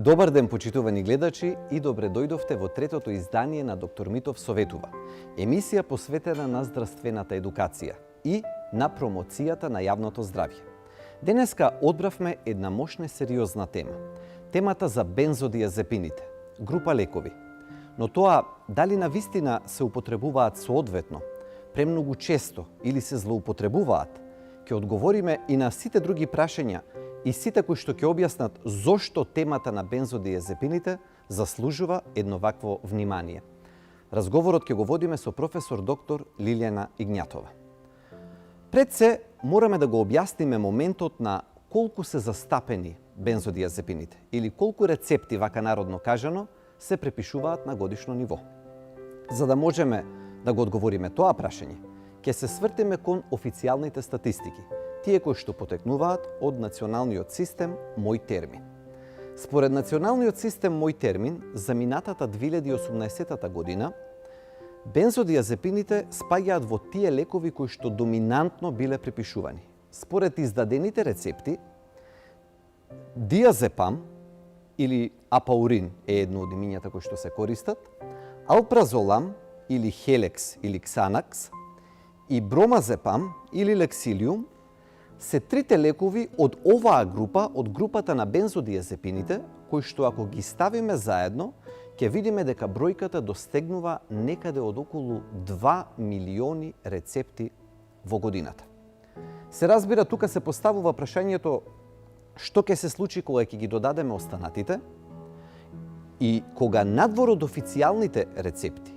Добар ден, почитувани гледачи, и добре дојдовте во третото издание на Доктор Митов советува. Емисија посветена на здравствената едукација и на промоцијата на јавното здравје. Денеска одбравме една мощна и сериозна тема. Темата за бензодиазепините, група лекови. Но тоа дали на вистина се употребуваат соодветно, премногу често или се злоупотребуваат, ќе одговориме и на сите други прашања и сите кои што ќе објаснат зошто темата на бензодиазепините заслужува едно вакво внимание. Разговорот ќе го водиме со професор доктор Лилјана Игњатова. Пред се, мораме да го објасниме моментот на колку се застапени бензодиазепините или колку рецепти, вака народно кажано, се препишуваат на годишно ниво. За да можеме да го одговориме тоа прашање, ќе се свртиме кон официјалните статистики, тие кои што потекнуваат од националниот систем Мој термин. Според националниот систем Мој термин, за минатата 2018 година, бензодиазепините спаѓаат во тие лекови кои што доминантно биле препишувани. Според издадените рецепти, диазепам или апаурин е едно од имињата кои што се користат, алпразолам или хелекс или ксанакс и бромазепам или лексилиум се трите лекови од оваа група, од групата на бензодиазепините, кои што ако ги ставиме заедно, ќе видиме дека бројката достигнува некаде од околу 2 милиони рецепти во годината. Се разбира, тука се поставува прашањето што ќе се случи кога ќе ги додадеме останатите и кога надвор од официјалните рецепти,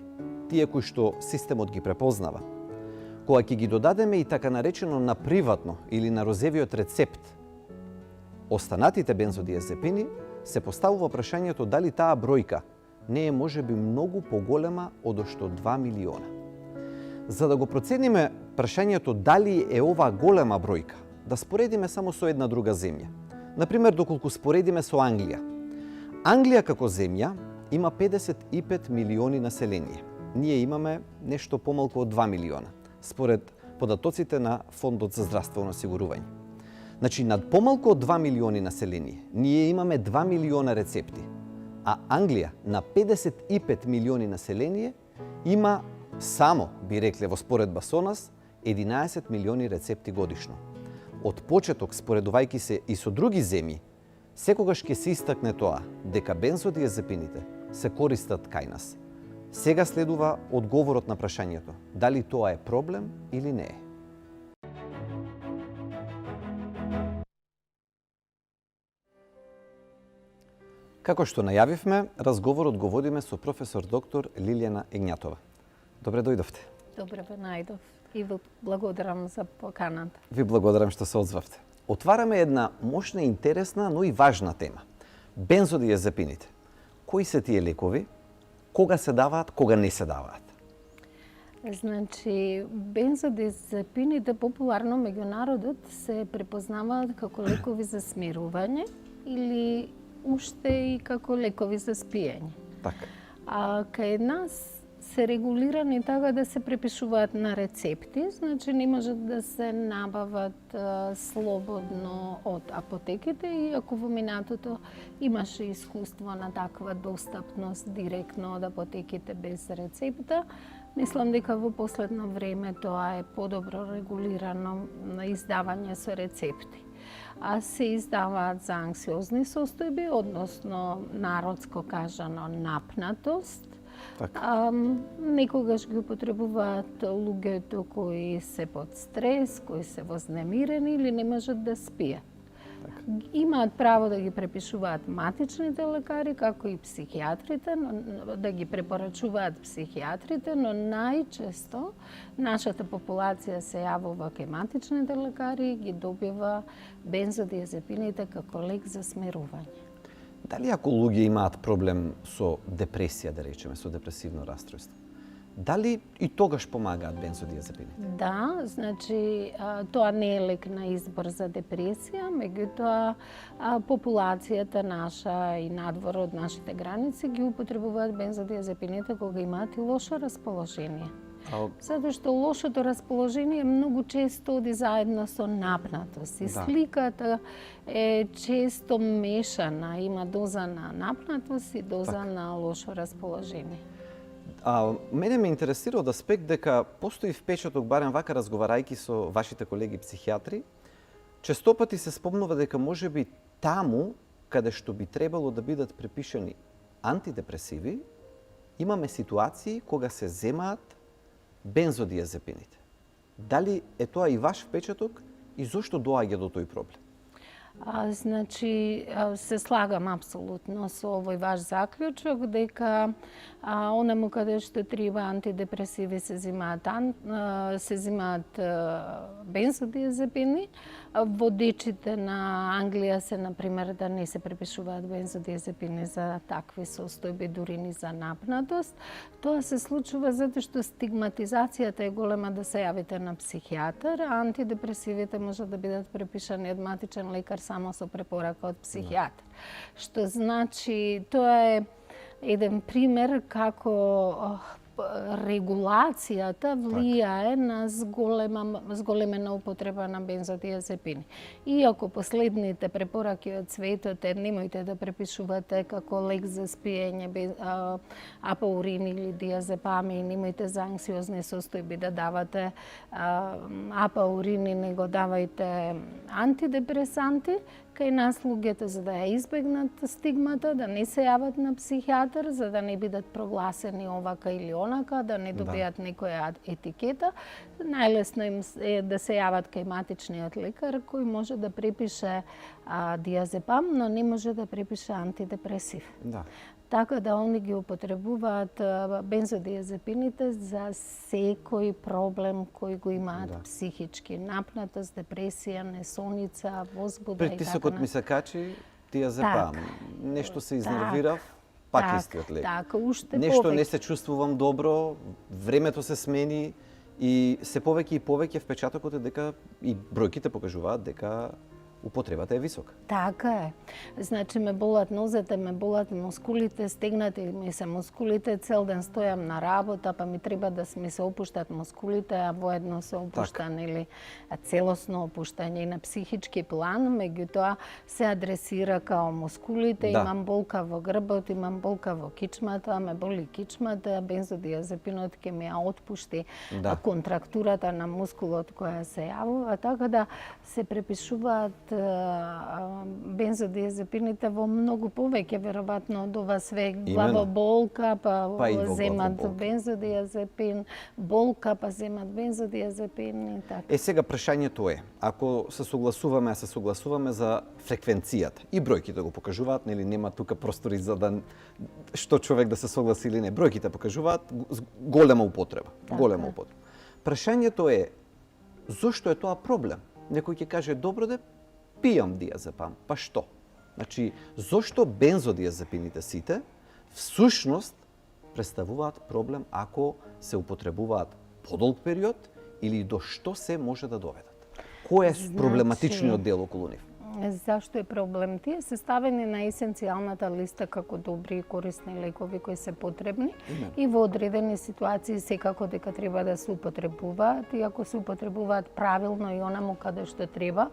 тие кои што системот ги препознава, кога ќе ги додадеме и така наречено на приватно или на розевиот рецепт останатите бензодиазепини, се поставува прашањето дали таа бројка не е можеби многу поголема од што 2 милиона. За да го процениме прашањето дали е ова голема бројка, да споредиме само со една друга земја. Например, доколку споредиме со Англија. Англија како земја има 55 милиони население. Ние имаме нешто помалку од 2 милиона, според податоците на Фондот за здравствено осигурување. Значи, над помалку од 2 милиони население, ние имаме 2 милиона рецепти, а Англија на 55 милиони население има само, би рекле во споредба со нас, 11 милиони рецепти годишно. Од почеток, споредувајќи се и со други земји, секогаш ќе се истакне тоа дека бензодиазепините се користат кај нас. Сега следува одговорот на прашањето дали тоа е проблем или не е. Како што најавивме, разговорот го водиме со професор доктор Лилјана Игњатова. Добре дојдовте. Добре ве најдов и ви благодарам за поканата. Ви благодарам што се одзвавте. Отвараме една мощна, интересна, но и важна тема. Бензодиазепините. Кои се тие лекови? Кога се даваат, кога не се даваат? Значи, бензодиазепините популарно меѓу народот се препознаваат како лекови за смирување или уште и како лекови за спиење. Така. А кај нас се регулирани така да се препишуваат на рецепти, значи не можат да се набават слободно од апотеките, иако во минатото имаше искуство на таква достапност директно од апотеките без рецепта. Мислам дека во последно време тоа е подобро регулирано на издавање со рецепти. А се издаваат за анксиозни состојби, односно народско кажано напнатост. Некогаш ги употребуваат луѓето кои се под стрес, кои се вознемирени или не можат да спијат. Имаат право да ги препишуваат матичните лекари, како и психијатрите, да ги препорачуваат психијатрите, но најчесто нашата популација се јавува кај матичните лекари и ги добива бензодиазепините како лек за смирување. Дали ако луѓе имаат проблем со депресија, да речеме, со депресивно расстройство, дали и тогаш помагаат бензодиазепините? Да, значи тоа не е лек на избор за депресија, меѓутоа популацијата наша и надвор од нашите граници ги употребуваат бензодиазепините кога имаат и лошо расположение. Затоа што лошото расположение многу често оди заедно со напнатост. И Да. сликата е често мешана, има доза на напнатост и доза на лошо расположение. Мене ме интересира од аспект дека постои впечаток, барем вака разговарајќи со вашите колеги психијатри, честопати се спомнува дека можеби таму каде што би требало да бидат препишани антидепресиви, имаме ситуации кога се земаат бензодиазепините. Дали е тоа и ваш впечаток и зошто доаѓа до тој проблем? Значи, се слагам апсолутно со овој ваш заклучок дека онаму каде што треба антидепресиви се земаат бензодиазепини. Водечите на Англија се, например, да не се препишуваат бензодиазепини за такви состојби, дури ни за напнатост. Тоа се случува затоа што стигматизацијата е голема да се јавите на психијатар, а антидепресивите може да бидат препишани од матичен лекар само со препорака од психијатар. Што значи, тоа е еден пример како регулацијата влијае на зголемена употреба на бензодиазепини. Иако последните препораки од светот е немојте да препишувате како лек за спиење апаурин или диазепами, немојте за анксиозни состојби да давате апаурини, него давајте антидепресанти, кај нас луѓето за да ја избегнат стигмата, да не се јават на психијатар, за да не бидат прогласени овака или онака, да не добијат некоја етикета, најлесно им е да се јават кај матичниот лекар кој може да препише диазепам, но не може да препише антидепресив. Да. Така да они ги употребуваат бензодиазепините за секој проблем кој го имаат психички, напнатост, депресија, несоница, возбуда и така. Притисокот ми се качи, диазепам. Нешто се изнервирав, пак истиот лек. Уште Нешто повеќе. не се чувствувам добро, времето се смени и се повеќе и повеќе впечатокот е дека и бројките покажуваат дека употребата е висока. Така е. Значи ме болат нозете, ме болат мускулите, стегнати ми се мускулите, цел ден стојам на работа, па ми треба да ми се опуштат мускулите, а воедно се опуштан или целосно опуштање и на психички план, меѓутоа се адресира као мускулите, имам болка во грбот, имам болка во кичмата, ме боли кичмата, бензодиазепинот ќе ми ја отпушти контрактурата на мускулот која се јавува, така да се препишуваат бензодиазепините во многу повеќе, веројатно од ова све, главоболка, па земат бензодиазепин, болка, па земат бензодиазепин и така. Сега прашањето е, ако се согласуваме за фреквенцијата, и бројките го покажуваат, нели нема тука простори за да што човек да се согласи или не, бројките покажуваат голема употреба, голема употреба. Прашањето е, зошто е тоа проблем? Некој ќе каже, добро де, пијам диазепам, па што? Значи, зошто бензодиазепините сите всушност представуваат проблем ако се употребуваат подолг период или до што се може да доведат? Кој е проблематичниот дел околу нив? Зашто е проблем? Тие се ставени на есенцијалната листа како добри и корисни лекови кои се потребни и во одредени ситуации секако дека треба да се употребуваат и ако се употребуваат правилно и онаму каде што треба,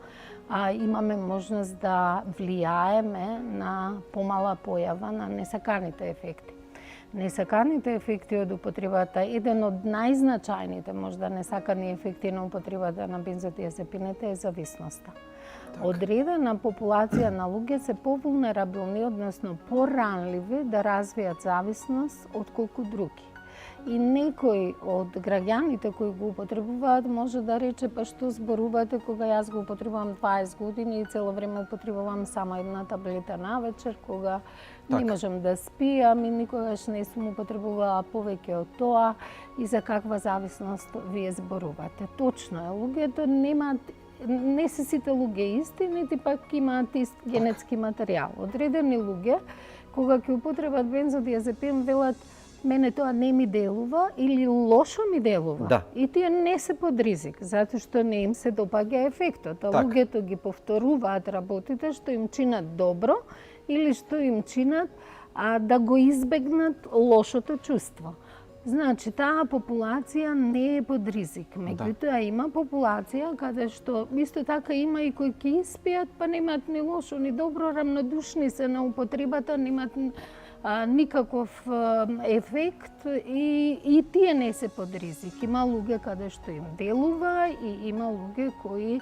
имаме можност да влијаеме на помала појава на несаканите ефекти. Несаканите ефекти од употребата, еден од најзначајните можда несакани ефекти на употребата на бензодиазепините е зависноста. Одредена популација на луѓе се повулнерабилни, односно поранливи да развијат зависност отколку други. И некој од граѓаните кои го употребуваат може да рече, па што зборувате кога јас го употребувам 20 години и цело време употребувам само една таблета навечер, кога не можам да спијам и никогаш не сум употребувала повеќе од тоа и за каква зависност вие зборувате. Точно е, луѓето немаат, не се сите луѓе исти, нити пак имаат ист генетски материјал. Одредени луѓе, кога ќе употребат бензодиазепин, велат мене тоа не ми делува или лошо ми делува. И тие не се под ризик, затоа што не им се допаѓа ефектот. А луѓето ги повторуваат работите што им чинат добро или што им чинат да го избегнат лошото чувство. Значи, таа популација не е под ризик. Меѓутоа има популација каде што исто така има и кои ќе испијат, па немаат ни лошо, ни добро, рамнодушни се на употребата, немаат никаков ефект и тие не се под ризик. Има луѓе каде што им делува и има луѓе кои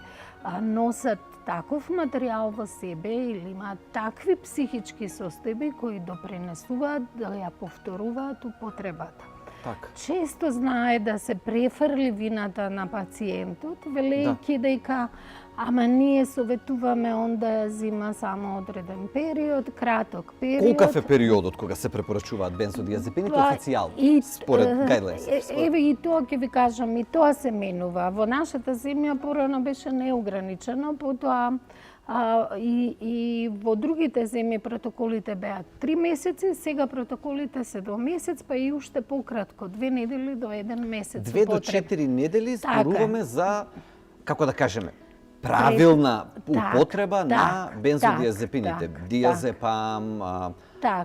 носат таков материјал во себе или имаат такви психички состојби кои допринесуваат да ја повторуваат употребата. Така. Често знае да се префрли вината на пациентот, велејќи дека ама ние советуваме он да ја зима само одреден период, краток период. Колкав е периодот кога се препорачуваат бензодиазепините официјално, според guidelines? Еве и тоа ќе ви кажам, и тоа се менува. Во нашата земја порано беше неограничено, потоа и во другите земји протоколите беа 3 месеци, сега протоколите се до месец, па и уште пократко, 2 недели до 1 месец. 2 до 4 недели зборуваме за, како да кажеме, правилна употреба на бензодиазепините. Диазепам,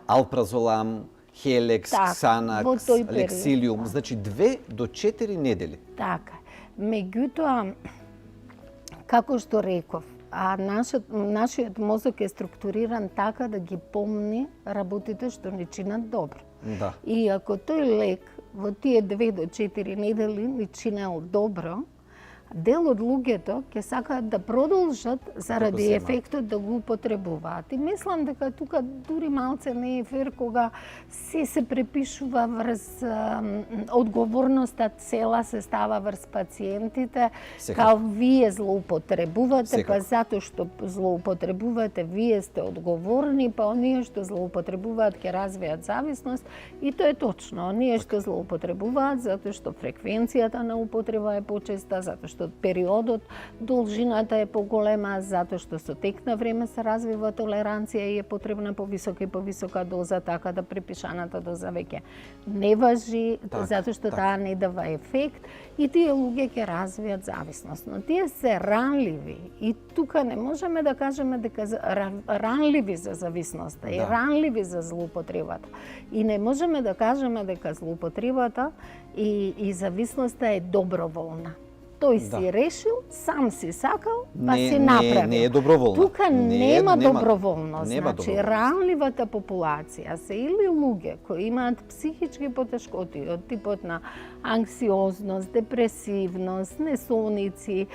алпразолам, хелекс, ксанакс, лексилиум. Значи 2 до 4 недели. Така. Меѓутоа, како што реков, нашиот мозок е структуриран така да ги помни работите што ни чинат добро. Да. И ако тој лек во тие 2 до 4 недели ни чинел добро, дел од луѓето ќе сакаат да продолжат заради ефектот да го употребуваат. И мислам дека тука дури малце не е фер кога се препишува врз одговорноста цела се става врз пациентите, као вие злоупотребувате, па затоа што злоупотребувате вие сте одговорни, па оние што злоупотребуваат ќе развијат зависност. И тоа е точно. Оние што злоупотребуваат затоа што фреквенцијата на употреба е почеста, затоа што периодот, должината е поголема, затоа што со тек на време се развива толеранција и е потребна повисока и повисока доза, така да препишаната доза веќе не важи, затоа што таа не дава ефект и тие луѓе ќе развијат зависност. Но тие се ранливи и тука не можеме да кажеме дека ранливи за зависноста и ранливи за злоупотребата. И не можеме да кажеме дека злоупотребата и зависноста е доброволна. Тој си решил, сам си сакал, па си направил. Не е доброволно. Тука нема доброволност. Значи, ранливата популација се или луѓе кои имаат психички потешкоти од типот на анксиозност, депресивност, несоници,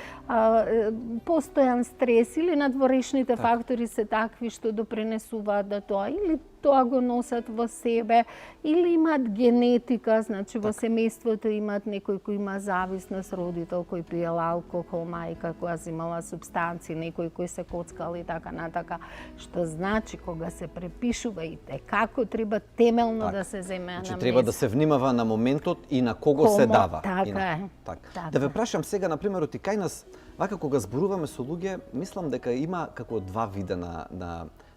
постојан стрес или надворешните фактори се такви што допринесуваат да тоа или тоа го носат во себе, или имаат генетика, значи во семејството имаат некој кој има зависност, родител кој пиел алкохол, мајка која земала супстанци, некој кој се коцкал и така натака, што значи кога се препишува и како треба темелно да се земе на место. Треба да се внимава на моментот и на кого се дава. Така е. Да ве прашам сега, на примерот, и кај нас, вака кога зборуваме со луѓе, мислам дека има како два вида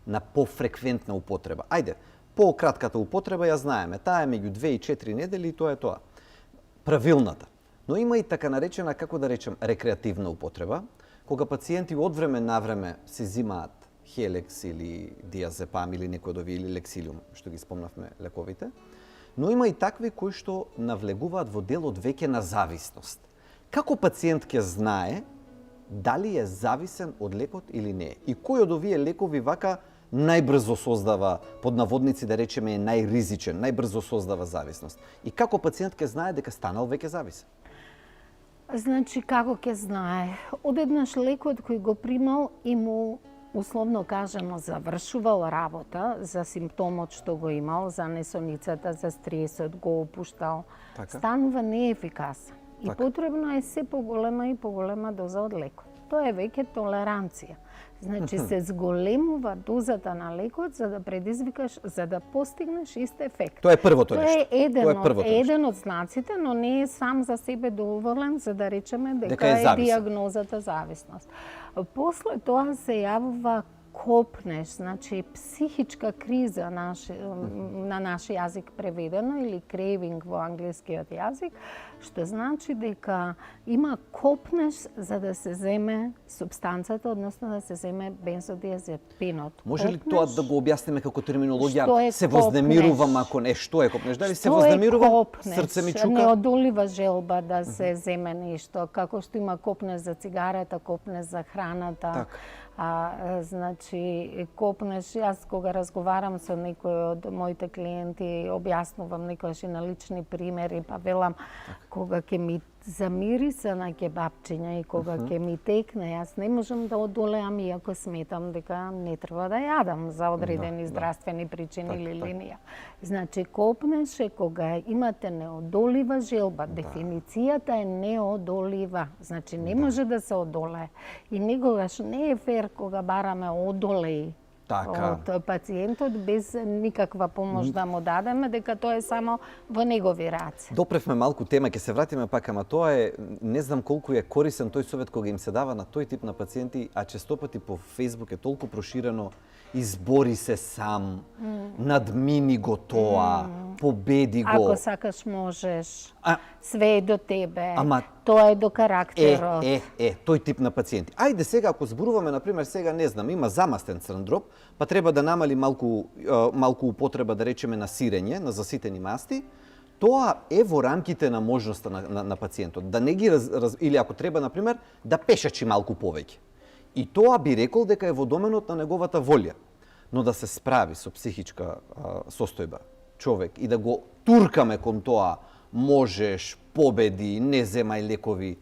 на пофреквентна употреба. Ајде, по-кратката употреба ја знаеме, таа е меѓу 2 и 4 недели и тоа е тоа. Правилната. Но има и така наречена, како да речем, рекреативна употреба, кога пациенти од време на време се зимаат хелекс или диазепам или некој од овие или лексилиум, што ги спомнавме лековите, но има и такви кои што навлегуваат во делот веќе на зависност. Како пациент ќе знае дали е зависен од лекот или не? И кој од овие лекови вака најбрзо создава, под наводници да речеме, е најризичен, најбрзо создава зависност? И како пациент ќе знае дека станал веќе зависен? Значи, како ќе знае? Одеднаш лекот кој го примал и му, условно кажано, завршувал работа за симптомот што го имал, за несоницата, за стресот, го опуштал, станува неефикасен. И потребно е се поголема и поголема доза од лекот. Тоа е веќе толеранција. Значи се зголемува дозата на лекот за да предизвикаш, за да постигнеш ист ефект. Тоа е првото нешто. Тоа е еден од знаците, но не е сам за себе доволен за да речеме дека е диагнозата зависност. После тоа се јавува копнеш, значи психичка криза на наш јазик преведено или craving во англискиот јазик, што значи дека има копнеш за да се земе субстанцата, односно да се земе бензодиазепинот. Може ли тоа да го објасниме како терминологија? Што е Се вознемирувам ако што е копнеш? Дали се вознемирувам? Срце ми чука? Неодолива желба да се земе нешто, како што има копнеш за цигарета, копнеш за храната. Значи, копнеш, јас кога разговарам со некој од моите клиенти, објаснувам некојаш и на лични примери, па велам, кога ќе ми замириса на кебапчиња и кога ќе ми текне, јас не можам да одолеам, иако сметам дека не треба да јадам за одредени здравствени причини или линија. Значи, копнеш е кога имате неодолива желба. Дефиницијата е неодолива. Значи, не може да се одолее. И никогаш не е фер кога бараме одолеј од пациентот без никаква помош да му дадеме, дека тоа е само во негови раце. Допревме малку тема, ќе се вратиме пак, ама тоа е, не знам колку е корисен тој совет кога им се дава на тој тип на пациенти, а честопати по Facebook е толку проширено, избори се сам, надмини го тоа, победи го. Ако сакаш можеш, све е до тебе, тоа е до карактерот. Тој тип на пациенти. Ајде сега, ако зборуваме, например, сега, не знам, има замастен црн дроб, па треба да намали малку употреба, да речеме, на сирење, на заситени масти, тоа е во рамките на можноста на пациентот. Да не ги или ако треба, например, да пешачи малку повеќе. И тоа би рекол дека е во доменот на неговата волја. Но да се справи со психичка состојба човек и да го туркаме кон тоа, можеш, победи, не земај лекови.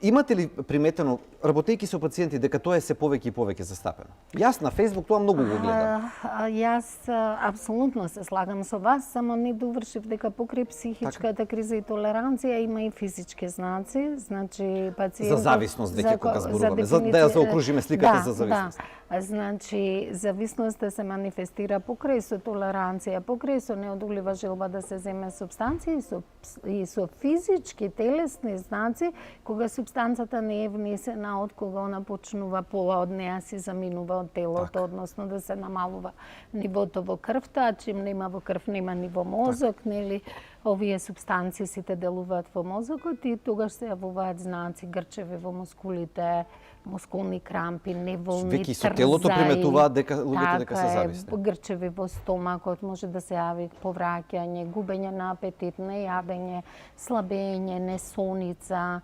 Имате ли приметено, работејќи со пациенти, дека тоа е се повеќе и повеќе застапено? Јас на Facebook тоа многу го гледам. Јас апсолутно се слагам со вас, само не довршив дека покрај психичката криза и толеранција има и физички знаци, значи пациентот... За зависност дека кога зборуваме, да ја заокружиме сликата за зависност. Значи, зависноста се манифестира покрај со толеранција, покрај со неодолива желба да се земе субстанција и со физички, телесни знаци, кога субстанцата не е внесена, од кога она почнува пола од неа си заминува од телото, односно да се намалува нивото во крвта, а чим нема во крв, нема ни во мозок, нели? Овие субстанции сите делуваат во мозокот и тогаш се јавуваат знаци, грчеви во мускулите, мускулни крампи, неволни, веќе со телото приметуваат дека луѓето дека се зависни. Грчеви во стомакот, може да се јави повраќање, губење на апетит, нејадење, слабење, несоница,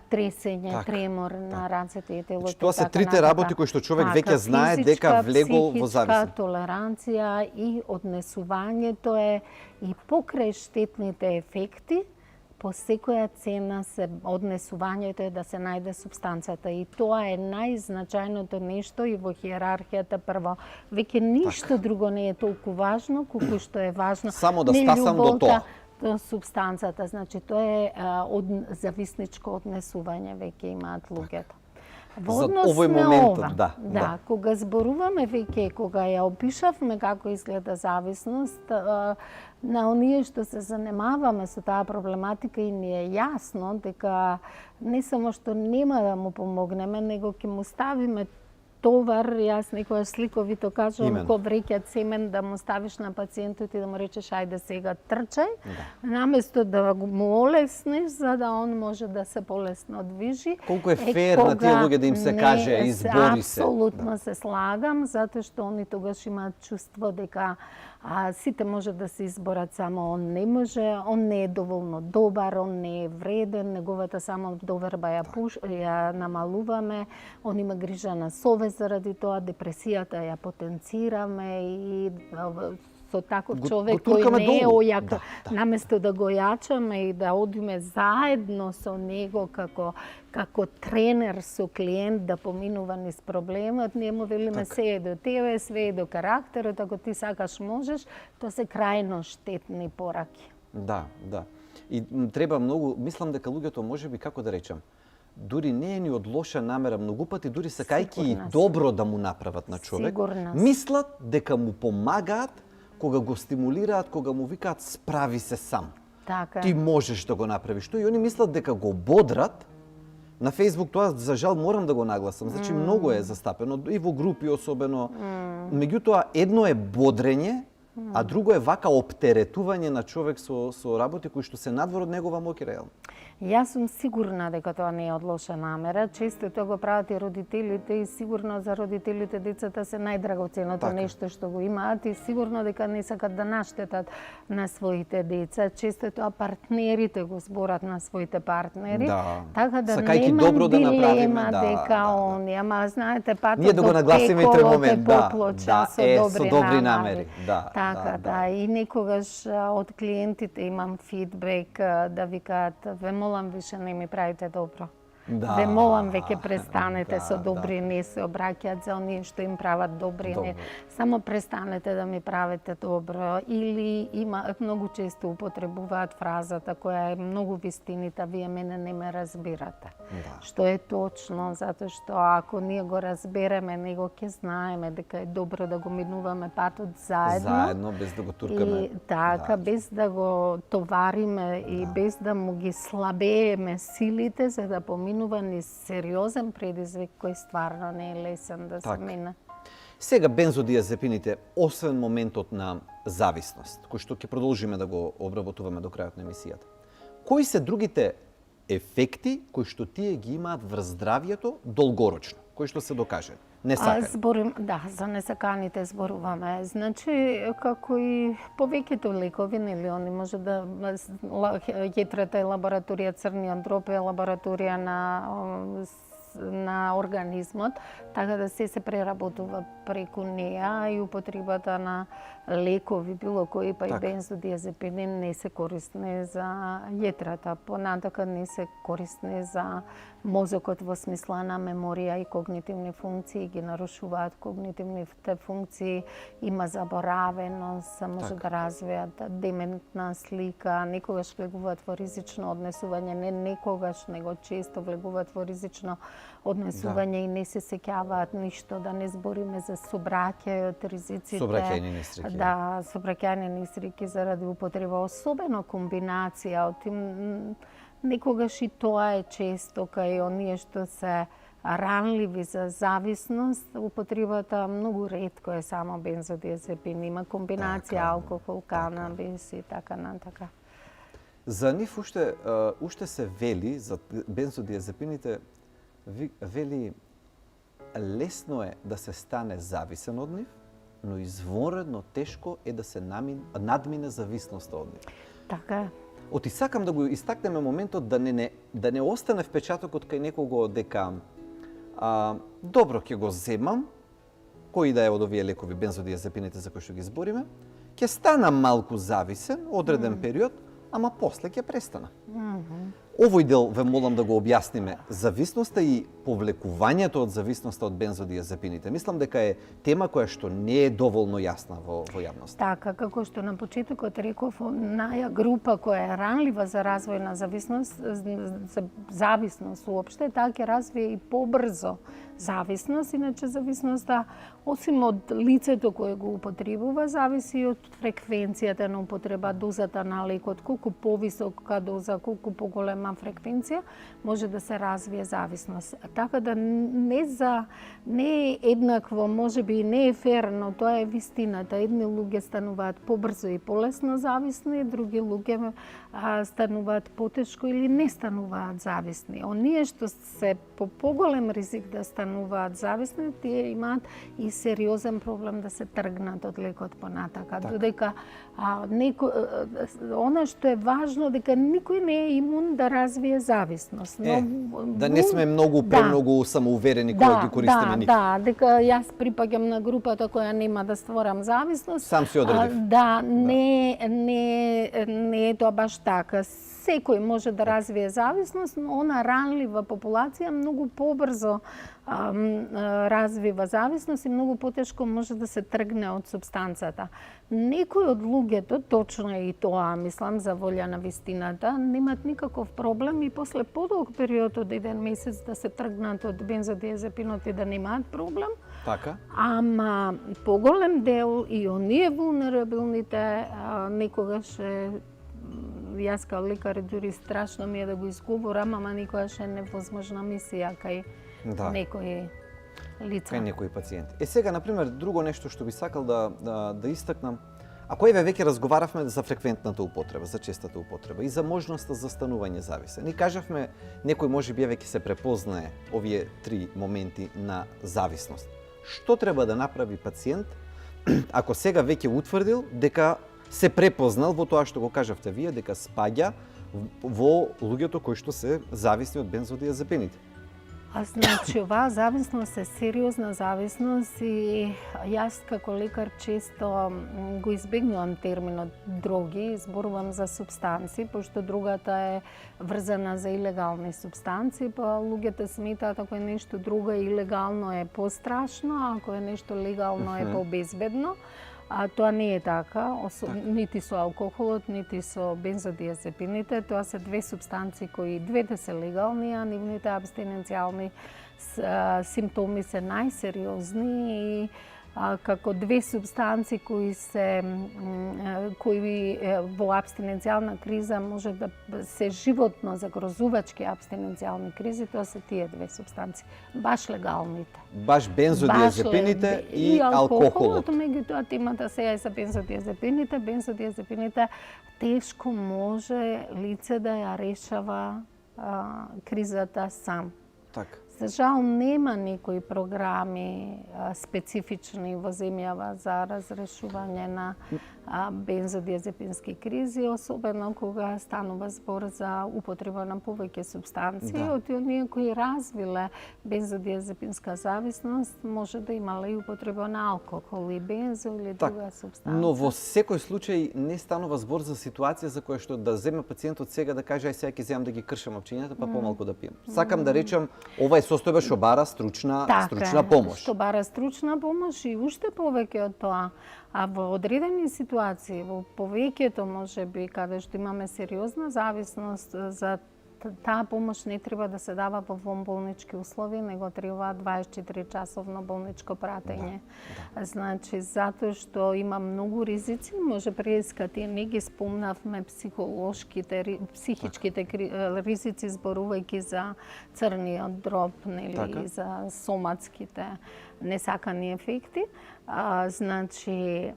тресење, тремор на рацете и телото. Тоа се трите работи кои што човек веќе знае дека влегол во зависност. Физичка, толеранција и однесувањето е и покрај штетните ефекти, по секоја цена се однесувањето е да се најде субстанцата и тоа е најзначајното нешто и во хиерархијата прво. Веќе ништо друго не е толку важно колку што е важно само да стасам до тоа. До субстанцата, значи тоа е зависничко однесување веќе имаат луѓето. Во однос на ова, кога зборуваме веќе, кога ја опишавме како изгледа зависност, на оние што се занимаваме со таа проблематика и ни е јасно дека не само што нема да му помогнеме, него ќе му ставиме товар, јас некоја сликовито кажувам, ко вреќа цемент да му ставиш на пациентот и да му речеш ајде сега трчај, наместо да му олеснеш за да он може да се полесно движи. Колку е фер на тие луѓе да им се каже избори се. Апсолутно се слагам, затоа што они тогаш имаат чувство дека сите може да се изборат, само он не може, он не е доволно добар, он не е вреден, неговата само доверба ја намалуваме, он има грижа на совест заради тоа, депресијата ја потенцираме и со таков човек кој не е ојак, наместо да го јачаме и да одиме заедно со него како тренер со клиент да поминува низ проблемот, ние му велиме се е до тебе, све е до карактерот, ако ти сакаш можеш, тоа се крајно штетни пораки. Да. И треба многу, мислам дека луѓето можеби, како да речам, дури не е ни од лоша намера, многу пати дури сакајќи и добро да му направат на човек, мислат дека му помагаат кога го стимулираат, кога му викаат справи се сам. Така. Ти можеш да го направиш тоа и они мислат дека го бодрат На Facebook тоа за жал морам да го нагласам. Значи многу е застапено и во групи особено. Меѓутоа едно е бодрење, а друго е вака оптеретување на човек со работи кои што се надвор од негова моќ реално. Јас сум сигурна дека тоа не е од лоша намера. Често тоа го прават и родителите и сигурно за родителите децата се најдрагоценото нешто што го имаат и сигурно дека не сакат да наштетат на своите деца. Често тоа партнерите го зборат на своите партнери. Така да сакајќи добро да направиме, дека они, ама знаете патот ние да го нагласиме и момент, со добри намери. Така, и некогаш од клиентите имам фидбек да викаат ве молам више не ми правите добро. Ве молам веќе престанете со добри, не се обраќаат за оние што им прават добри, не. Само престанете да ми правите добро. Или има многу често употребуваат фразата која е многу вистинита, вие мене не ме разбирате. Што е точно, затоа што ако ние го разбереме, него ќе знаеме дека е добро да го минуваме патот заедно. Заедно, без да го туркаме. И така, без да го товариме и без да му ги слабееме силите за да поминуваме ни сериозен предизвик кој стварно не е лесен да се мине. Сега бензодиазепините, освен моментот на зависност, кој што ќе продолжиме да го обработуваме до крајот на емисијата, кои се другите ефекти кои што тие ги имаат врз здравјето долгорочно, кои што се докажени? Зборим, за несаканите зборуваме. Значи, како и повеќето лекови, нели, они може да јетрата е лабораторија, црниот дроб е лабораторија на организмот, така да се преработува преку неа и употребата на лекови, било кои па и бензодиазепини не се корисни за јетрата, понатака не се корисни за мозокот во смисла на меморија и когнитивни функции, ги нарушуваат когнитивните функции, има заборавеност, може да развијат дементна слика, некогаш влегуваат во ризично однесување, не некогаш, него често влегуваат во ризично однесување и не се сеќаваат ништо, да не збориме за собраќајот, ризиците. Собраќајни несреќи. Да, собраќајни несреќи заради употреба, особено комбинација од тим. Некогаш и тоа е често кај оние што се ранливи за зависност, употребата многу ретко е само бензодиазепин, има комбинација алкохол, канабис и така натака. За нив уште се вели за бензодиазепините, вели лесно е да се стане зависен од нив, но извонредно тешко е да се надмине зависноста од нив. Така е. Оти сакам да го истакнеме моментот да не остане впечатокот кај некого дека добро ќе го земам, кој да е од овие лекови бензодиазепините за кои што ги збориме, ќе станам малку зависен одреден период, ама после ќе престана. Овој дел ве молам да го објасниме, зависноста и повлекувањето од зависноста од бензодиазепините. Мислам дека е тема која што не е доволно јасна во јавноста. Така, како што на почетокот реков, наја група која е ранлива за развој на зависност, за зависност уопште, таа ќе развие и побрзо зависност, иначе зависноста, осим од лицето кое го употребува, зависи од фреквенцијата на употреба, дозата на лекот, колку повисока доза, колку поголема фреквенција, може да се развие зависност. Така да не е еднакво, можеби и не е фер, но тоа е вистината. Едни луѓе стануваат побрзо и полесно зависни, други луѓе стануваат потешко или не стануваат зависни. Оние што се по поголем ризик да стануваат зависни, тие имаат и сериозен проблем да се тргнат од лекот понатака. Додека она што е важно, дека никој не е имун да развие зависност. Да не сме премногу самоуверени кога ги користиме нив. Да, дека јас припаѓам на групата која нема да створам зависност. Сам си одредив. Не е тоа баш така. Секој може да развие зависност, но она ранлива популација многу побрзо развива зависност и многу потешко може да се тргне од супстанцата. Некои од луѓето, точно е и тоа, мислам, за волја на вистината, немат никаков проблем и после подолг период од 1 месец да се тргнат од бензодиазепинот и да немаат проблем. Така. Ама поголем дел и оние вулнерабилните некогаш јас као лекар дури страшно ми е да го изговорам, ама никогаш е невозможна мисија кај некои лица. Кај некои пациенти. Сега, например, друго нешто што би сакал да истакнам, ако еве веќе разговаравме за фреквентната употреба, за честата употреба и за можноста за станување зависен. И кажавме, некој можеби веќе се препознае овие три моменти на зависност. Што треба да направи пациент ако сега веќе утврдил дека се препознал во тоа што го кажавте вие, дека спаѓа во луѓето кои што се зависни од бензодиазепините? Значи, оваа зависност е сериозна зависност и јас како лекар често го избегнувам терминот дроги, зборувам за супстанци, пошто другата е врзана за илегални супстанци, па луѓето сметаат ако е нешто друго илегално е пострашно, а ако е нешто легално е побезбедно. А тоа не е така, нити со алкохолот, нити со бензодиазепините. Тоа се две супстанци кои двете се легални, а нивните абстиненцијални симптоми се најсериозни и како две субстанци кои во абстиненцијална криза може да се животно загрозувачки абстиненцијални кризи, тоа се тие две субстанци, баш легалните. Баш бензодиазепините и алкохолот. Меѓутоа темата сега е за бензодиазепините. Бензодиазепините тешко може лице да ја решава кризата сам. Така. За жал нема некои програми специфични во земјава за разрешување на бензодиазепински кризи, особено кога станува збор за употреба на повеќе субстанции. Од оние кои развиле бензодиазепинска зависност може да имале и употреба на алкохол и бензо или друга субстанција. Но во секој случај не станува збор за ситуација за која што да земе пациентот сега да каже ај сега ќе земам да ги кршам опчињата па помалку да пием. Сакам да речам ова е состојба што бара стручна помош. Што бара стручна помош и уште повеќе од тоа. А во одредени ситуации, во повеќето можеби каде што имаме сериозна зависност, за таа помош не треба да се дава во вонболнички услови, него треба 24 часовно болничко пратење. Значи, затоа што има многу ризици, може преска тие не ги спомнавме психичките ризици зборувајќи за црниот дроб, нели, за соматските несакани ефекти. Значи,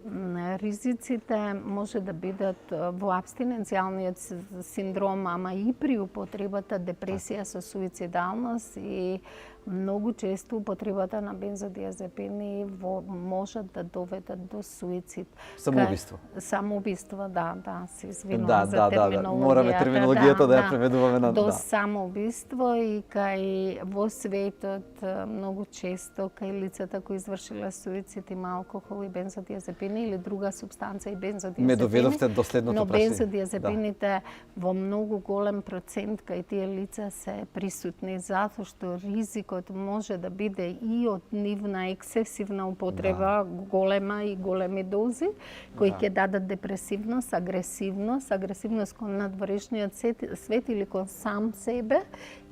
ризиците може да бидат во абстиненцијалниот синдром, ама и при употребата депресија со суицидалност и многу често употребата на бензодиазепини може да доведат до суицид. Самоубиство. Самоубиство, да, се извинувам за терминологијата. Мораме терминологијата да ја преведуваме на до самоубиство и кај во светот многу често кај лицата кои извршиле суицид има алкохол и бензодиазепини или друга субстанција и бензодиазепини. Ме доведовте до следното прашање. Но бензодиазепините во многу голем процент кај тие лица се присутни затоа што ризикот може да биде и од нивна ексесивна употреба, голема и големи дози, кои ќе дадат депресивност, агресивност кон надворешниот свет или кон сам себе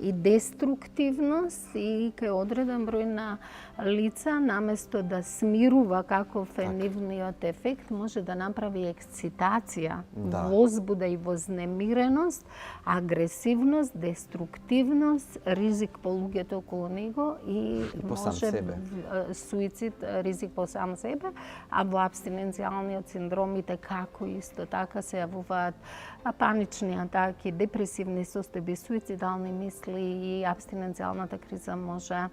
и деструктивност и кај одреден број на лица, наместо да смирува каков е нивниот ефект, може да направи ексцитација, возбуда и вознемиреност, агресивност, деструктивност, ризик по луѓето околу него и може суицид, ризик по сам себе, а во абстиненцијалниот синдромите како исто така се јавуваат панични атаки, депресивни состојби, суицидални мисли и абстиненцијалната криза може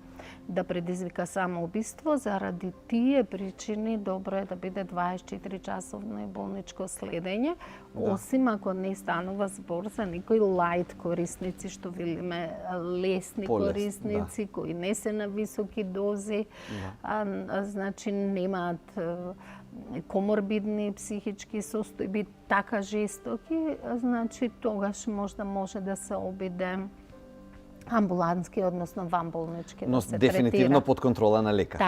да предизвика самоубиство. Заради тие причини добро е да биде 24 часовно и болничко следење, осим ако не станува збор за некои лајт корисници, што велиме лесни корисници, кои не се на високи дози, значи немаат коморбидни психички состојби така жестоки, значи тогаш може да се обиде амбулантски, односно ванболнички да се третира. Но дефинитивно под контрола на лекар.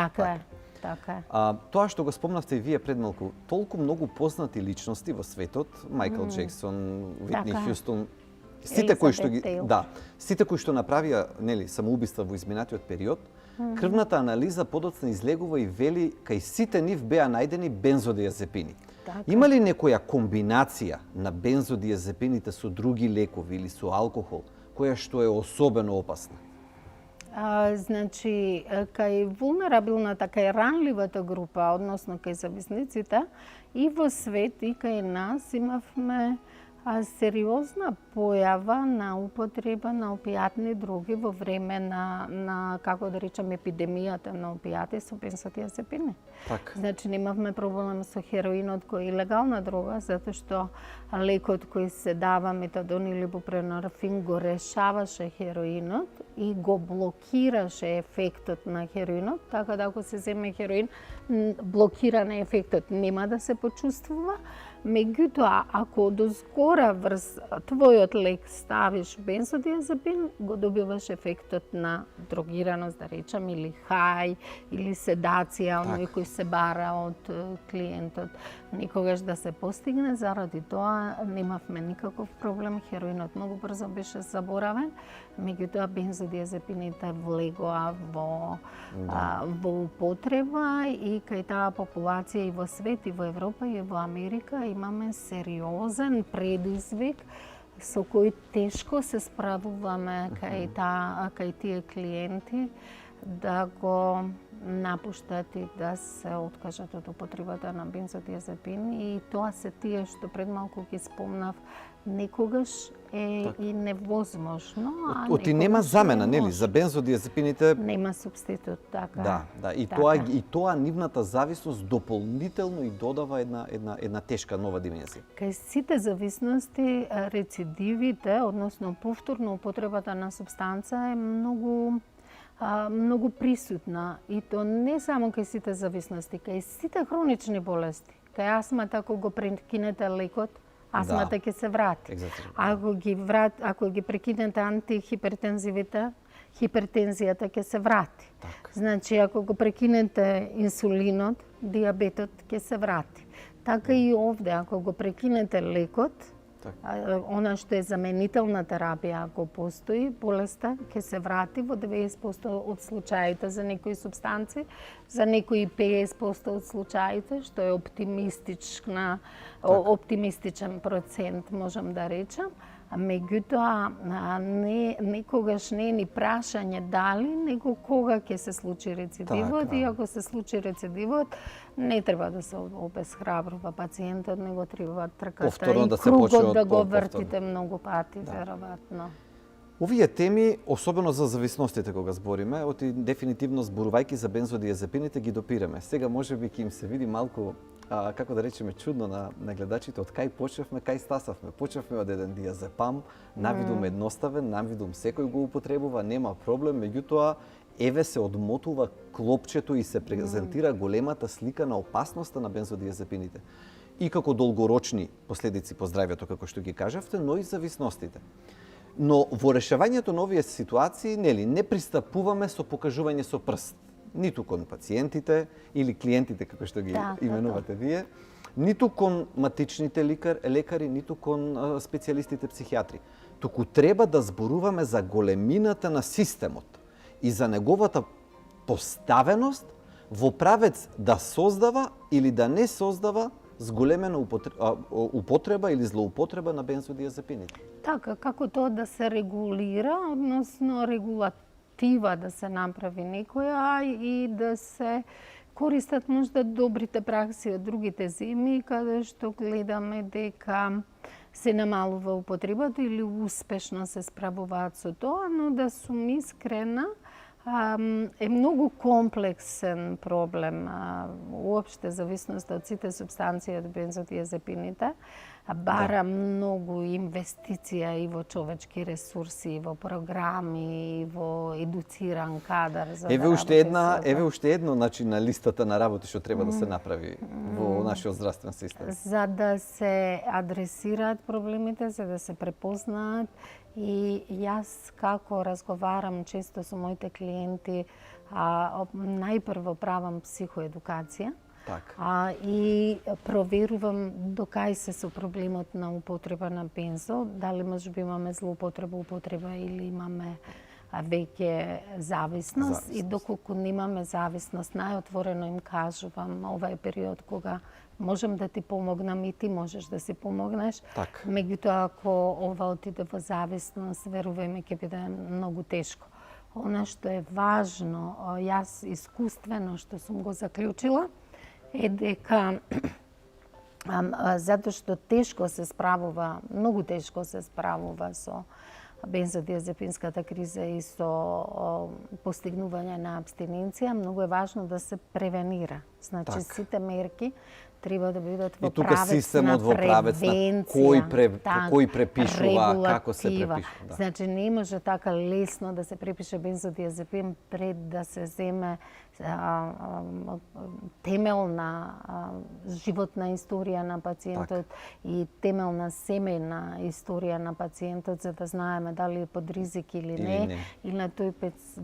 Така е. Тоа што го спомнавте и вие пред малку, толку многу познати личности во светот, Мајкл Джексон, Уитни Хјустон, Сите кои што ги Елизабет Тейлор. да, сите кои што направија, нели, самоубиства во изминатиот период, крвната анализа подоцна излегува и вели кај сите нив беа најдени бензодиазепини. Така. Има ли некоја комбинација на бензодиазепините со други лекови или со алкохол, која што е особено опасна? Значи, кај вулнерабилната, кај ранливата група, односно кај зависниците, и во свет, и кај нас имавме сериозна појава на употреба на опијатни дроги во време на како да речам, епидемијата на опијати со бензодиазепини. Така. Значи, немавме проблем со хероинот кој е илегална дрога, затоа што лекот кој се дава, метадон или бупренорафин, го решаваше хероинот и го блокираше ефектот на хероинот, така да ако се земе хероин, блокиран е ефектот, нема да се почувствува. Меѓутоа, ако дозгора врз твојот лек ставиш бензодиазепин, го добиваш ефектот на дрогираност, да речам, или хај, или седација, оној кој се бара од клиентот. Никогаш да се постигне, заради тоа немавме никаков проблем, хероинот многу брзо беше заборавен, меѓутоа бензодиазепините влегоа во употреба и кај таа популација и во свет, и во Европа, и во Америка имаме сериозен предизвик со кој тешко се справуваме кај тие клиенти да го напуштат и да се откажат од употребата на бензодиазепин, и тоа се тие што пред малку ги спомнав, некогаш е и невозможно, а Оти нема замена, нели, за бензодиазепините? Нема субститут, така. Да, и така. тоа нивната зависност дополнително и додава една тешка нова димензија. Кај сите зависности, рецидивите, односно повторно употребата на субстанца е многу присутна, и то не само кај сите зависности, кај сите хронични болести. Кај астмата, ако го прекинете лекот, астмата ќе се врати. Ако ги прекинете антихипертензивите, хипертензијата ќе се врати. Так. Значи, ако го прекинете инсулинот, диабетот ќе се врати. Така и овде, ако го прекинете лекот, она што е заменителна терапија, ако постои, болеста ќе се врати во 90% од случаите за некои субстанци, за некои 50% од случаите, што е оптимистичен процент, можам да речам. Меѓутоа, никогаш не е ни прашање дали, него кога ќе се случи рецидивот, и ако се случи рецидивот, не треба да се обесхрабрува пациентот, него треба трката и кругот да го вртите многу пати, веројатно. Овие теми, особено за зависностите кога збориме, дефинитивно зборувајќи за бензодиазепините ги допираме. Сега можеби ќе им се види малку како да речеме чудно на гледачите, од кај почнавме, кај стасавме. Почнавме од еден диазепам, навидум едноставен, навидум секој го употребува, нема проблем, меѓутоа еве се одмотува клопчето и се презентира големата слика на опасноста на бензодиазепините. И како долгорочни последици по здравјето, како што ги кажавте, но и зависностите. Но во решавањето на овие ситуации, нели, не пристапуваме со покажување со прст. Ниту кон пациентите или клиентите, како што ги именувате вие, ниту кон матичните лекари, ниту кон специјалистите психијатри. Туку треба да зборуваме за големината на системот и за неговата поставеност во правец да создава или да не создава зголемена употреба или злоупотреба на бензодиазепините. Така, како тоа да се регулира, односно регулатива да се направи некоја и да се користат можда добрите пракси од другите земји, каде што гледаме дека се намалува употребата или успешно се справуваат со тоа, но да сум искрена, е многу комплексен проблем. Уопште зависноста од сите субстанции од бензодиазепините бара многу инвестиција и во човечки ресурси, и во програми, и во едуциран кадар за Еве уште едно начин на листата на работи што треба да се направи во нашиот здравствен систем. За да се адресираат проблемите, за да се препознаат. И јас како разговарам често со моите клиенти, најпрво правам психоедукација, Така. И проверувам до кај се со проблемот на употреба на бензо, дали можеби имаме злоупотреба, употреба или имаме веќе зависност. И доколку немаме зависност, најотворено им кажувам, ова е период кога можем да ти помогнам и ти можеш да си помогнеш. Така. Меѓутоа, ако ова отиде во зависност, верувај ми, ќе биде многу тешко. Она што е важно, јас искуствено што сум го заклучила, е дека затоа што тешко се справува, многу тешко се справува со бензодиазепинската криза и со постигнување на абстиненција, многу е важно да се превенира. Значи, сите мерки треба да бидат во правец на превенција, кој препишува, како се регулатива. препишува. Да. Значи, не може така лесно да се препише бензодиазепин пред да се земе темелна животна историја на пациентот и темелна семејна историја на пациентот, за да знаеме дали е под ризик или не. И на тој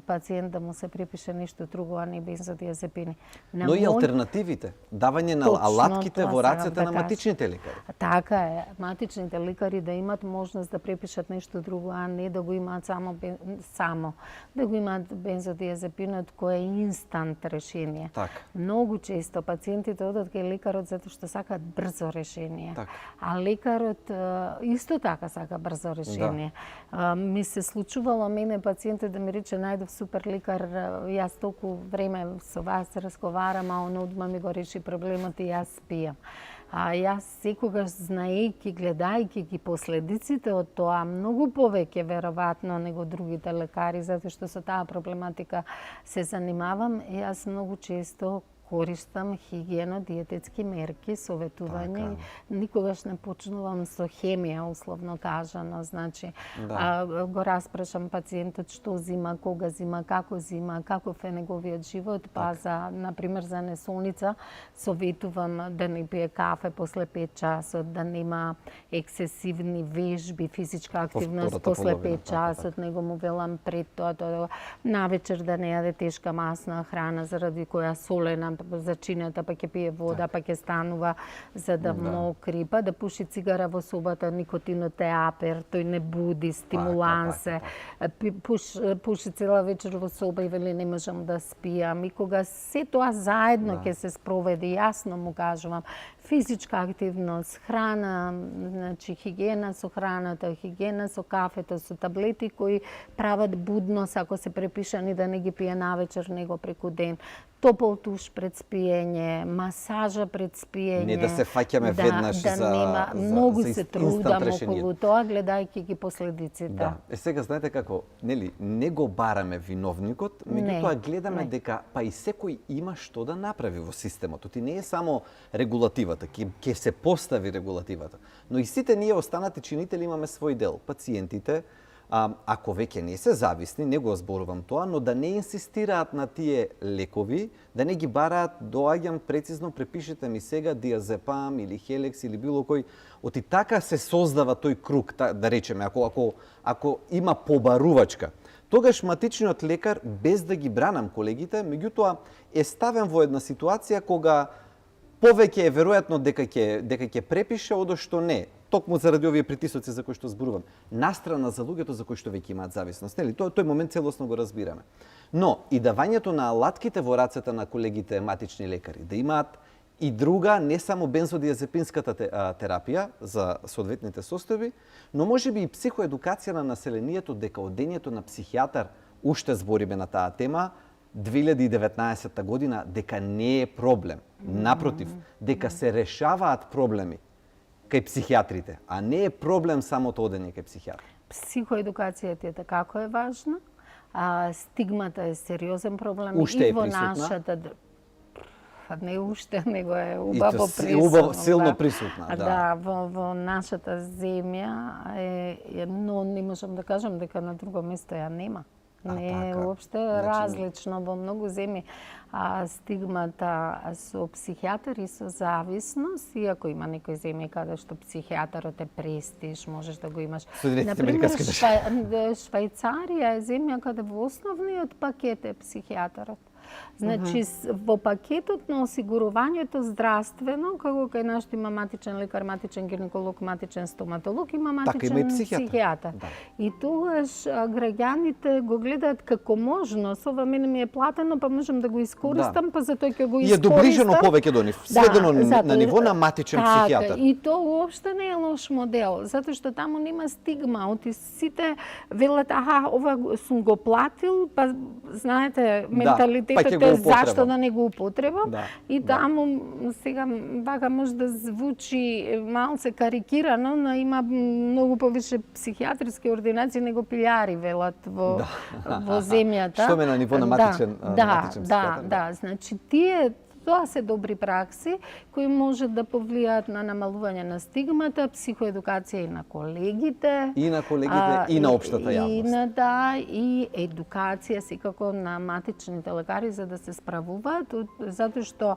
пациент да му се препише нешто друго, а не бензодиазепини. Но и алтернативите, давање на алатките во рацете на матичните лекари. Така е, матичните лекари да имат можност да препишат нешто друго, а не да го имаат само да го имаат бензодиазепинот кој е инстант решение. Така. Многу често пациентите одат кај лекарот затоа што сакаат брзо решение. Така. А лекарот исто така сака брзо решение. Ми се случувало мене пациентот да ми рече најдов супер лекар, јас толку време со вас разговарам, а он одма ми го реши проблемот и јас спијам. Јас секогаш знаејќи, гледајќи ги последиците од тоа, многу повеќе веројатно него другите лекари, затоа што со таа проблематика се занимавам, јас многу често користам хигиено-диететски мерки, советување. Никогаш не почнувам со хемија, условно кажано. Значи, го распрашам пациентот што зима, кога зима, каков е неговиот живот, па за, например, за несолница, советувам да не пие кафе после 5 часот, да нема ексесивни вежби, физичка активност после 5 часот, него му велам пред тоа, навечер да не јаде тешка масна храна, заради која солена зачинета, па ќе пие вода, па ќе станува за да мокри, па да пуши цигара во собата, никотинот е апер, тој не буди, стимуланс е. Пуши цела вечер во соба и вели не можам да спијам. И кога се тоа заедно ќе се спроведе, јасно му кажувам, физичка активност, храна, значи хигиена со храната, хигиена со кафето, со таблети кои прават будност ако се препишани да не ги пие навечер, него преку ден. Топол туш пред спиење, масажа пред спиење. Не да се фаќаме веднаш за многу се трудам околу тоа, гледајќи ги последиците. Да. Сега знаете како, нели, не го бараме виновникот, меѓутоа гледаме дека па и секој има што да направи во системот. И не е само регулативата, ќе се постави регулативата, но и сите ние останати чинители имаме свој дел. Пациентите, ако веќе не се зависни, не го зборувам тоа, но да не инсистираат на тие лекови, да не ги бараат, доаѓам прецизно, препишете ми сега диазепам или хелекс или било кој. Оти така се создава тој круг, да речеме, ако има побарувачка. Тогаш матичниот лекар, без да ги бранам колегите, меѓутоа е ставен во една ситуација кога повеќе е веројатно дека ќе препише одошто не. Токму заради овие притисоци за кои што зборувам. Настрана за луѓето за кои што веќе имаат зависност. Нели, тој момент целосно го разбираме. Но и давањето на алатките во рацете на колегите матични лекари, да имаат и друга, не само бензодиазепинската терапија за соодветните состојби, но можеби и психоедукација на населението дека одењето на психијатар, уште збориме на таа тема, 2019 година, дека не е проблем. Напротив, дека се решаваат проблеми кај психијатрите, а не е проблем самото одење кај психијатар. Психоедукацијата како е важна, стигмата е сериозен проблем уште и во нашата не уште, него е убаво присутна. Силно присутна, да. Во нашата земја но не можам да кажам дека на друго место ја нема. Не е уопште различно во многу земји. Стигмата со психијатар и со зависност, иако има некои земји каде што психијатарот е престиж, можеш да го имаш. Например, Швајцарија е земја каде во основниот пакет е психијатарот. Значи, во пакетот на осигурувањето здравствено, како кај нашто има матичен лекар, матичен гинеколог, матичен стоматолог, има Така има матичен и психијатар. психијатар. Да. И тогаш граѓаните го гледаат како можност. Ова мене ми е платено, па можам да го искористам, па затоа ќе го И е искористам. доближено повеќе до нив, сведено зато- на ниво на матичен така, психијатар. И то уопште не е лош модел, затоа што таму нема стигма. Оти сите велат, аха, ова сум го платил, па знаете, па ќе менталитетот го е употребам. зашто да не го употребам. Да, И да. таму сега вака може да звучи малце карикирано, но има многу повише психијатриски ординации него пилјари велат во во земјата. Што ме на ниво на матичен матичен да, психијатар, да, значи тоа се добри пракси кои можат да повлијаат на намалување на стигмата, психоедукација и на колегите. И на колегите, и на општата јавност. И едукација секако на матичните лекари за да се справуваат, затоа што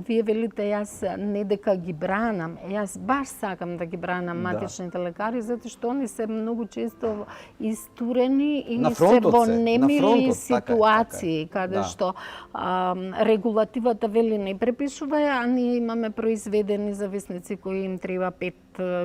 вие велите јас не дека ги бранам, јас баш сакам да ги бранам матичните лекари, затоа што они се многу често истурени и На се фронтот во се, на немили фронтот, ситуации, така е. каде Да. што регулативата вели не препишува, а ние имаме произведени зависници кои им треба 5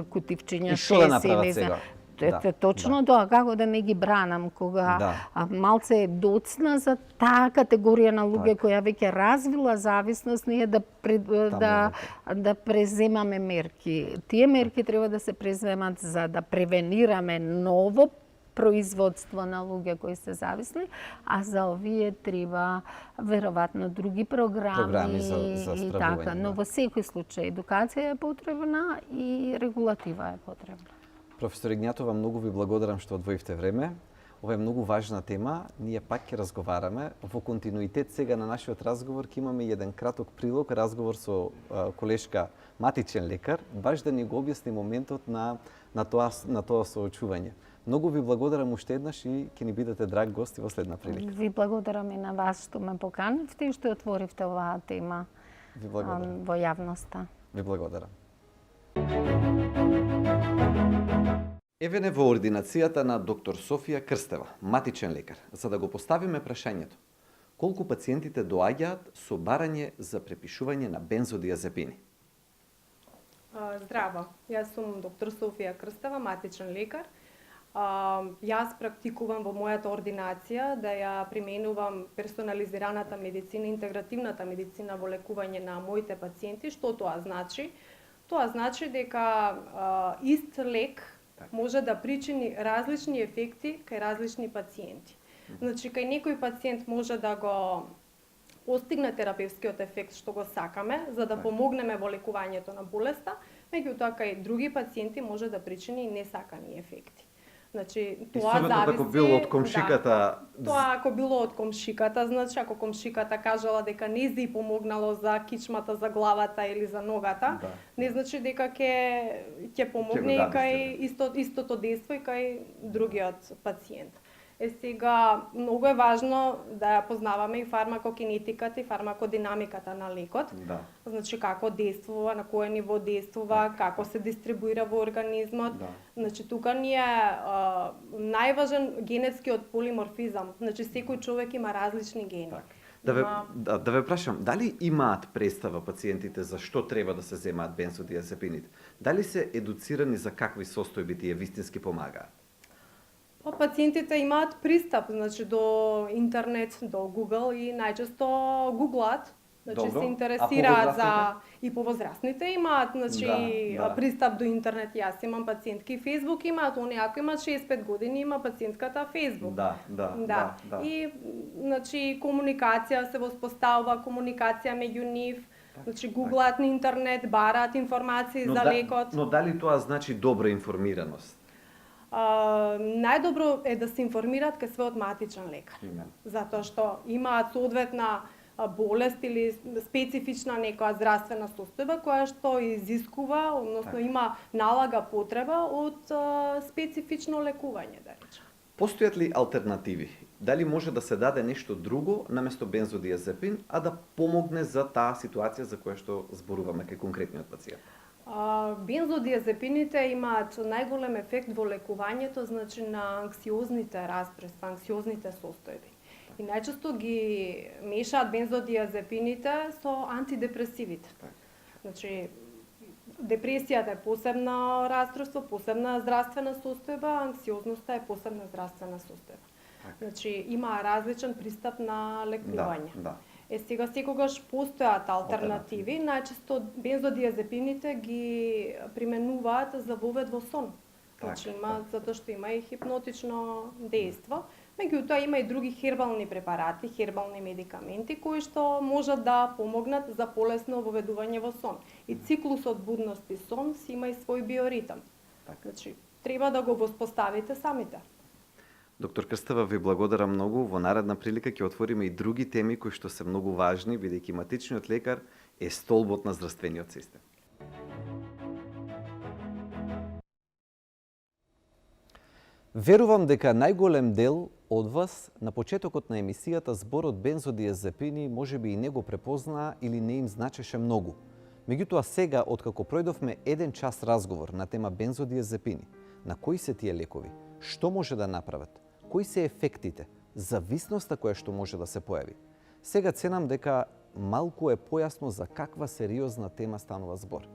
кутивчиња, И што да 6 направат или сега? Ете, точно тоа, како да не ги бранам, кога Да. малце е доцна за таа категорија на луѓе која веќе развила зависност, ние да преземаме мерки. Тие мерки треба да се преземат за да превенираме ново производство на луѓе кои се зависни, а за овие треба веројатно други програми за и стравување, така, но да. во секој случај едукација е потребна и регулатива е потребна. Професор Игњатова, многу ви благодарам што одвоивте време. Ова е многу важна тема. Ние пак ќе разговараме. Во континуитет сега на нашиот разговор ќе имаме еден краток прилог, разговор со колешка матичен лекар, баш да ни го објасни моментот на тоа соочување. Многу ви благодарам уште еднаш и ќе ни бидете драг гост и во следна прилика. Ви благодарам и на вас што ме поканивте и што отворивте оваа тема Ви благодарам. во јавноста. Ви благодарам. Еве не во ординацијата на доктор Софија Крстева, матичен лекар, за да го поставиме прашањето. Колку пациентите доаѓаат со барање за препишување на бензодиазепини? Здраво, јас сум доктор Софија Крстева, матичен лекар. Јас практикувам во мојата ординација да ја применувам персонализираната медицина, интегративната медицина во лекување на моите пациенти. Што тоа значи? Тоа значи дека ист лек може да причини различни ефекти кај различни пациенти. Значи, кај некој пациент може да го постигне терапевскиот ефект што го сакаме, за да помогнеме во лекувањето на болеста, меѓутоа кај други пациенти може да причини и несакани ефекти. Значи, тоа зависи... ако било од комшиката... Тоа ако било од комшиката, значи ако комшиката кажала дека не зи помогнало за кичмата, за главата или за ногата, не значи дека ќе помогне и кај истото дејство и кај другиот пациент. Сега, многу е важно да ја познаваме и фармакокинетиката и фармакодинамиката на лекот. Да. Значи како действува, на кое ниво действува, како се дистрибуира во организмот. Значи тука ни е најважен генетскиот полиморфизам. Значи секој човек има различни гени. Да ве прашам, дали имаат представа пациентите за што треба да се земаат бензодиазепините? Дали се едуцирани за какви состојби тие вистински помагаат? Пациентите имаат пристап, значи до интернет, до Google и најчесто гуглаат, значи се интересираат за и повозрастните имаат, значи пристап до интернет. Јас имам пациентки Facebook имаат, они ако имаат 65 години има пациентката Facebook. Да. И значи комуникација се воспоставува, комуникација меѓу нив. Значи гуглаат на интернет, бараат информации за лекот. Но дали тоа значи добра информираност? Најдобро е да се информираат кај својот матичен лекар. Затоа што имаат соодветна болест или специфична некоја здравствена состојба која што изискува, односно има налага потреба од специфично лекување, да речем. Постојат ли алтернативи? Дали може да се даде нешто друго наместо бензодиазепин, а да помогне за таа ситуација за која што зборуваме кај конкретниот пациент? Бензодиазепините имаат најголем ефект во лекувањето, значи на анксиозните распрества, анксиозните состојби. И најчесто ги мешаат бензодиазепините со антидепресивите. Значи, депресијата е посебна расстройство, посебна здравствена состојба, анксиозноста е посебна здравствена состојба. Значи, има различен пристап на лекување. Да. Сега секогаш постојат алтернативи, најчесто бензодиазепините ги применуваат за вовед во сон. Значи, затоа што има и хипнотично дејство. Меѓутоа има и други хербални препарати, хербални медикаменти кои што можат да помогнат за полесно воведување во сон. И циклусот будност и сон си има и свој биоритам. Значи, треба да го воспоставите самите. Доктор Крстева, ви благодарам многу. Во наредна прилика ќе отвориме и други теми кои што се многу важни, бидејќи матичниот лекар е столбот на здравствениот систем. Верувам дека најголем дел од вас на почетокот на емисијата зборот бензодиазепини можеби и не го препознаа или не им значеше многу. Меѓутоа сега, откако пројдовме 1 час разговор на тема бензодиазепини, на кои се тие лекови, што може да направат, кои се ефектите, зависноста која што може да се појави, сега ценам дека малку е појасно за каква сериозна тема станува збор.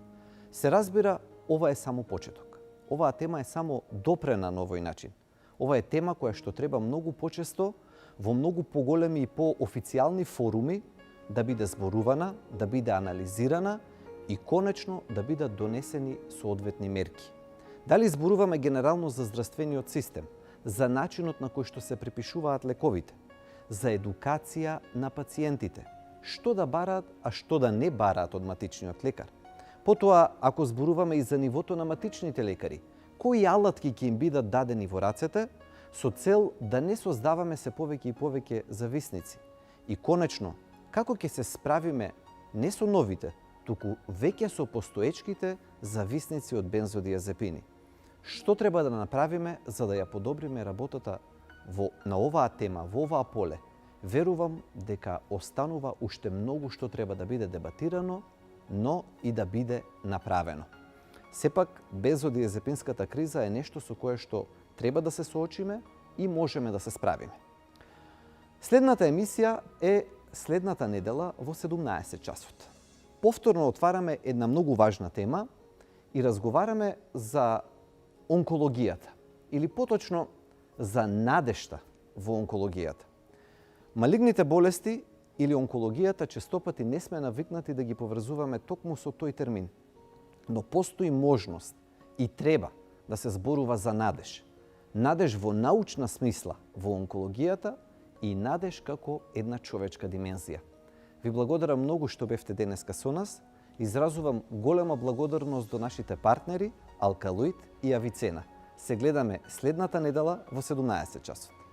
Се разбира, ова е само почеток. Оваа тема е само допрена на овој начин. Ова е тема која што треба многу почесто, во многу поголеми и поофицијални форуми, да биде зборувана, да биде анализирана и конечно да бидат донесени соодветни мерки. Дали зборуваме генерално за здравствениот систем, за начинот на кој што се препишуваат лековите, за едукација на пациентите, што да бараат, а што да не бараат од матичниот лекар. Потоа, ако зборуваме и за нивото на матичните лекари, кои алатки ќе им бидат дадени во рацете, со цел да не создаваме се повеќе и повеќе зависници. И конечно, како ќе се справиме не со новите, туку веќе со постоечките зависници од бензодиазепини. Што треба да направиме за да ја подобриме работата на оваа тема, во оваа поле? Верувам дека останува уште многу што треба да биде дебатирано, но и да биде направено. Сепак, бензодиазепинската криза е нешто со кое што треба да се соочиме и можеме да се справиме. Следната емисија е следната недела во 17 часот. Повторно отвараме една многу важна тема и разговараме за онкологијата, или поточно за надежта во онкологијата. Малигните болести или онкологијата честопати не сме навикнати да ги поврзуваме токму со тој термин. Но постои можност и треба да се зборува за надеж. Надеж во научна смисла во онкологијата и надеж како една човечка димензија. Ви благодарам многу што бевте денеска со нас. Изразувам голема благодарност до нашите партнери Алкалоид и Авицена. Се гледаме следната недела во 17 часот.